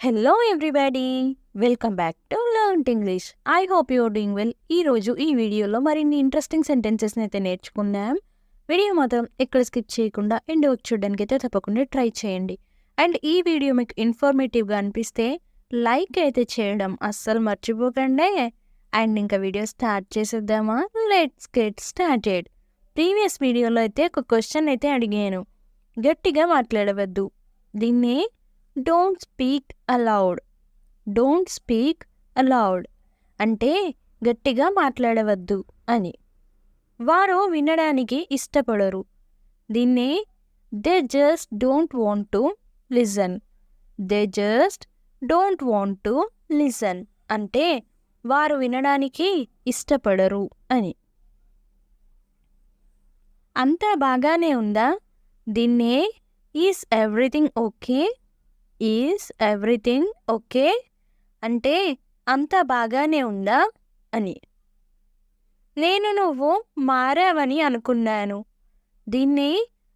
Hello everybody, welcome back to learn English. I hope you're doing well. ఈరోజు ఈ వీడియోలో మరిన్ని ఇంట్రెస్టింగ్ సెంటెన్సెస్ని అయితే నేర్చుకుందాం. వీడియో మాత్రం ఎక్కడ స్కిప్ చేయకుండా ఎండ్ వరకు చూడడానికి అయితే తప్పకుండా ట్రై చేయండి. అండ్ ఈ వీడియో మీకు ఇన్ఫర్మేటివ్గా అనిపిస్తే లైక్ అయితే చేయడం అస్సలు మర్చిపోకండి. అండ్ ఇంకా వీడియో స్టార్ట్ చేసేద్దామా? Let's get started. ప్రీవియస్ వీడియోలో అయితే ఒక క్వశ్చన్ అయితే అడిగాను. గట్టిగా మాట్లాడవద్దు. దీన్ని don't speak aloud. Don't speak aloud అంటే గట్టిగా మాట్లాడవద్దు అని. వారు వినడానికి ఇష్టపడరు. దీన్ని they just don't want to listen. They just don't want to listen అంటే వారు వినడానికి ఇష్టపడరు అని. అంతా బాగానే ఉందా? దీన్నే is everything okay. Is everything okay అంటే అంతా బాగానే ఉందా అని. నేను నువ్వు మారావని అనుకున్నాను. దీన్ని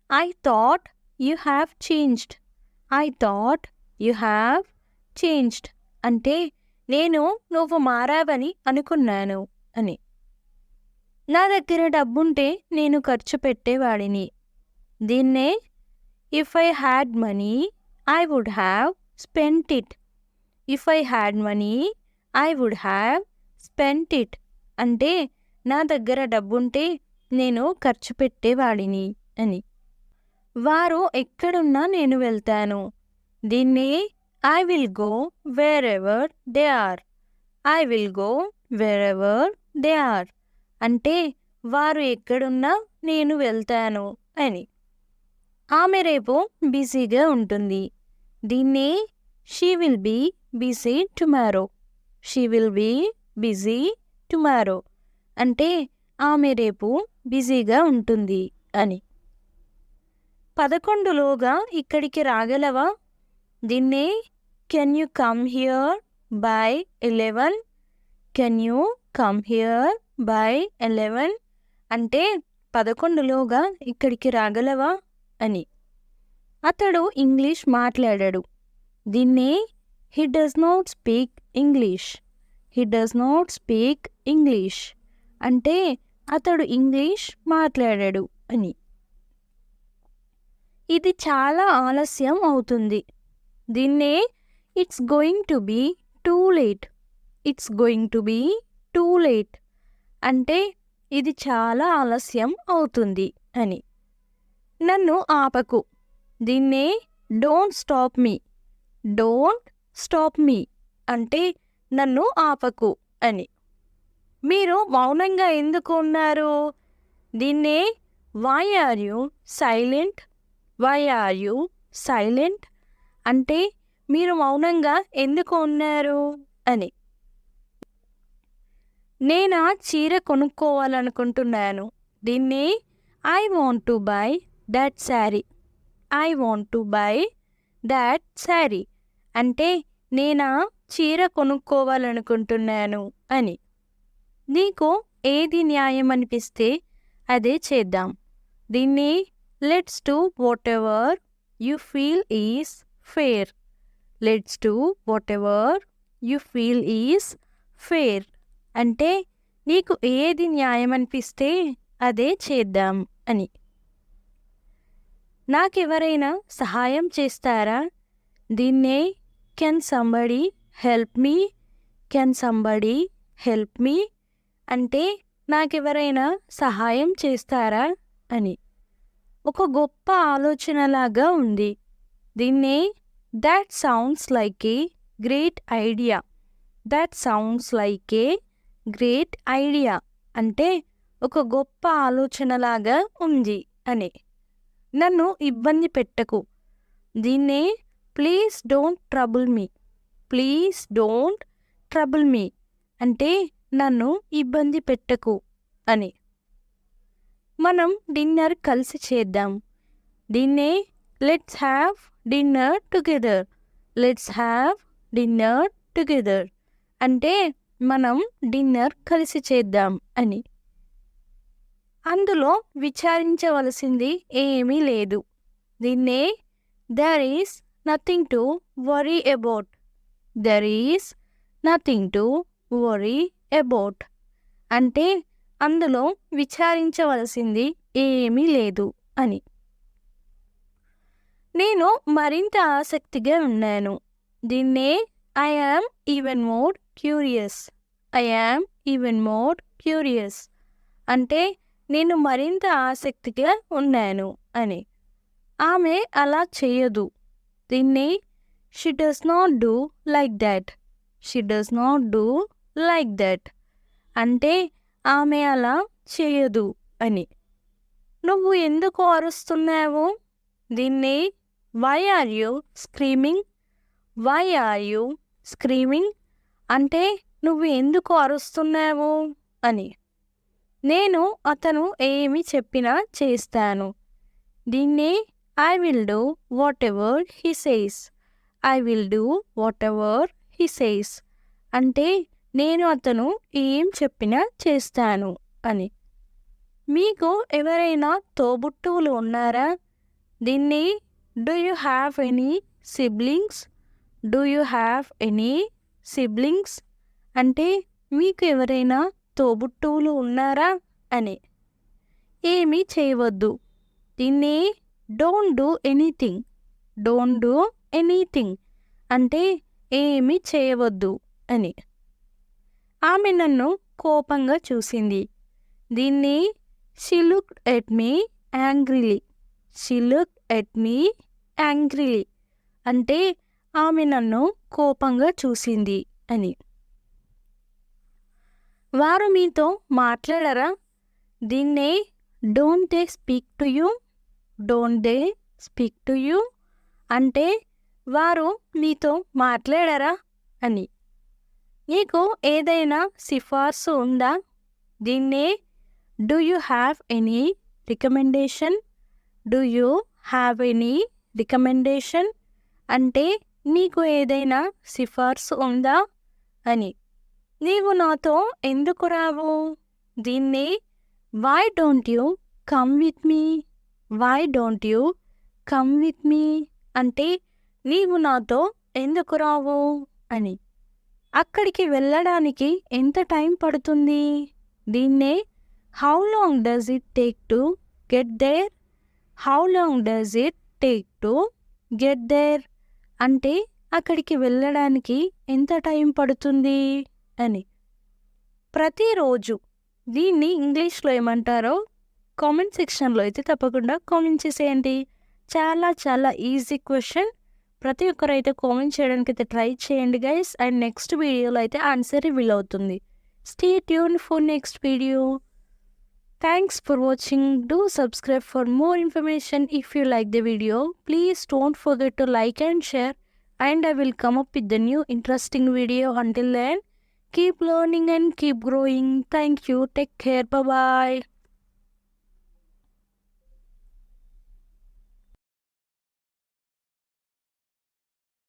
I thought you have changed. I thought you have changed అంటే నేను నువ్వు మారావని అనుకున్నాను అని. నా దగ్గర డబ్బుంటే నేను ఖర్చు పెట్టేవాడిని. దీన్నే if I had money I would have spent it. If I had money, I would have spent it. అంటే నా దగ్గర డబ్బుంటే నేను ఖర్చు పెట్టేవాడిని అని. వారు ఎక్కడున్నా నేను వెళ్తాను. దీన్ని I will go wherever they are. I will go wherever they are. అంటే వారు ఎక్కడున్నా నేను వెళ్తాను అని. ఆమె రేపు బిజీగా ఉంటుంది. దీన్ని she will be busy tomorrow. She will be busy tomorrow అంటే ఆమె రేపు బిజీగా ఉంటుంది అని. 11లోగా ఇక్కడికి రాగలవా? దీన్ని can you come here by 11. Can you come here by 11 అంటే 11లోగా ఇక్కడికి రాగలవా అని. అతడు ఇంగ్లీష్ మాట్లాడాడు. దీన్ని he does not speak English. He does not speak English అంటే అతడు ఇంగ్లీష్ మాట్లాడాడు అని. ఇది చాలా ఆలస్యం అవుతుంది. దీన్నే it's going to be too late. It's going to be too late అంటే ఇది చాలా ఆలస్యం అవుతుంది అని. నన్ను ఆపకు. దీన్నే don't stop me. Don't stop me అంటే నన్ను ఆపకు అని. మీరు మౌనంగా ఎందుకు ఉన్నారు? దీన్నే why are you silent. Why are you silent అంటే మీరు మౌనంగా ఎందుకు ఉన్నారు అని. నేనా చీర కొనుక్కోవాలనుకుంటున్నాను. దీన్ని I want to buy that sari. I want to buy that sari అంటే నేనా చీర కొనుక్కోవాలనుకుంటున్నాను అని. నీకు ఏది న్యాయం అనిపిస్తే అదే చేద్దాం. దీన్ని let's do what ever you feel is fair. Let's do what ever you feel is fair అంటే నీకు ఏది న్యాయం అనిపిస్తే అదే చేద్దాం అని. నాకెవరైనా సహాయం చేస్తారా? దీన్నే can somebody help me. Can somebody help me అంటే నాకెవరైనా సహాయం చేస్తారా అని. ఒక గొప్ప ఆలోచనలాగా ఉంది. దీన్నే that sounds like a great idea. That sounds like a great idea అంటే ఒక గొప్ప ఆలోచనలాగా ఉంది అని. నన్ను ఇబ్బంది పెట్టకు. దీన్నే please don't trouble me. Please don't trouble me అంటే నన్ను ఇబ్బంది పెట్టకు అని. మనం డిన్నర్ కలిసి చేద్దాం. దీన్నే let's have dinner together. Let's have dinner together అంటే మనం డిన్నర్ కలిసి చేద్దాం అని. అందులో విచారించవలసింది ఏమీ లేదు. దీన్నే there is nothing to worry about. There is nothing to worry about. అంటే అందులో విచారించవలసింది ఏమీ లేదు అని. నేను మరింత ఆసక్తిగా ఉన్నాను. దీన్నే I am even more curious. I am even more curious అంటే నేను మరింత ఆసక్తిగా ఉన్నాను అని. ఆమె అలా చేయదు. దీన్ని she does not do like that. She does not do like that అంటే ఆమె అలా చేయదు అని. నువ్వు ఎందుకు అరుస్తున్నావు? దీన్ని why are you screaming. Why are you screaming అంటే నువ్వు ఎందుకు అరుస్తున్నావు అని. నేను అతను ఏమి చెప్పినా చేస్తాను. దీన్ని I will do what ever he says. I will do what ever he says అంటే నేను అతను ఏం చెప్పినా చేస్తాను అని. మీకు ఎవరైనా తోబుట్టువులు ఉన్నారా? దీన్ని do you have any siblings. Do you have any siblings అంటే మీకు ఎవరైనా తోబుట్టువులు ఉన్నారా అని. ఏమీ చేయవద్దు. దీన్ని don't do anything. Don't do anything అంటే ఏమీ చేయవద్దు అని. ఆమె నన్ను కోపంగా చూసింది. దీన్ని she looked at me angrily. She looked at me angrily అంటే ఆమె నన్ను కోపంగా చూసింది అని. వారు మీతో మాట్లాడరా? దీన్నే don't they speak to you. Don't they speak to you అంటే వారు మీతో మాట్లాడరా అని. నీకు ఏదైనా సిఫార్సు ఉందా? దీన్నే do you have any recommendation. Do you have any recommendation అంటే నీకు ఏదైనా సిఫార్సు ఉందా అని. నీవు నాతో ఎందుకు రావు? దీన్ని why don't you come with me. Why don't you come with me అంటే నీవు నాతో ఎందుకు రావు అని. అక్కడికి వెళ్ళడానికి ఎంత టైం పడుతుంది? దీన్నే how long does it take to get there. How long does it take to get there అంటే అక్కడికి వెళ్ళడానికి ఎంత టైం పడుతుంది అని. ప్రతిరోజు దీన్ని ఇంగ్లీష్లో ఏమంటారో కామెంట్ సెక్షన్లో అయితే తప్పకుండా కామెంట్ చేసేయండి. చాలా చాలా ఈజీ క్వశ్చన్. ప్రతి ఒక్కరైతే కామెంట్ చేయడానికి అయితే ట్రై చేయండి గైస్. అండ్ నెక్స్ట్ వీడియోలో అయితే ఆన్సర్ రివీల్ అవుతుంది. Stay tune for next video. Thanks for watching. Do subscribe for more information. If you like the video, please don't forget to like and share. And I will come up with the new interesting video. Until then, keep learning and keep growing. Thank you. Take care. Bye bye.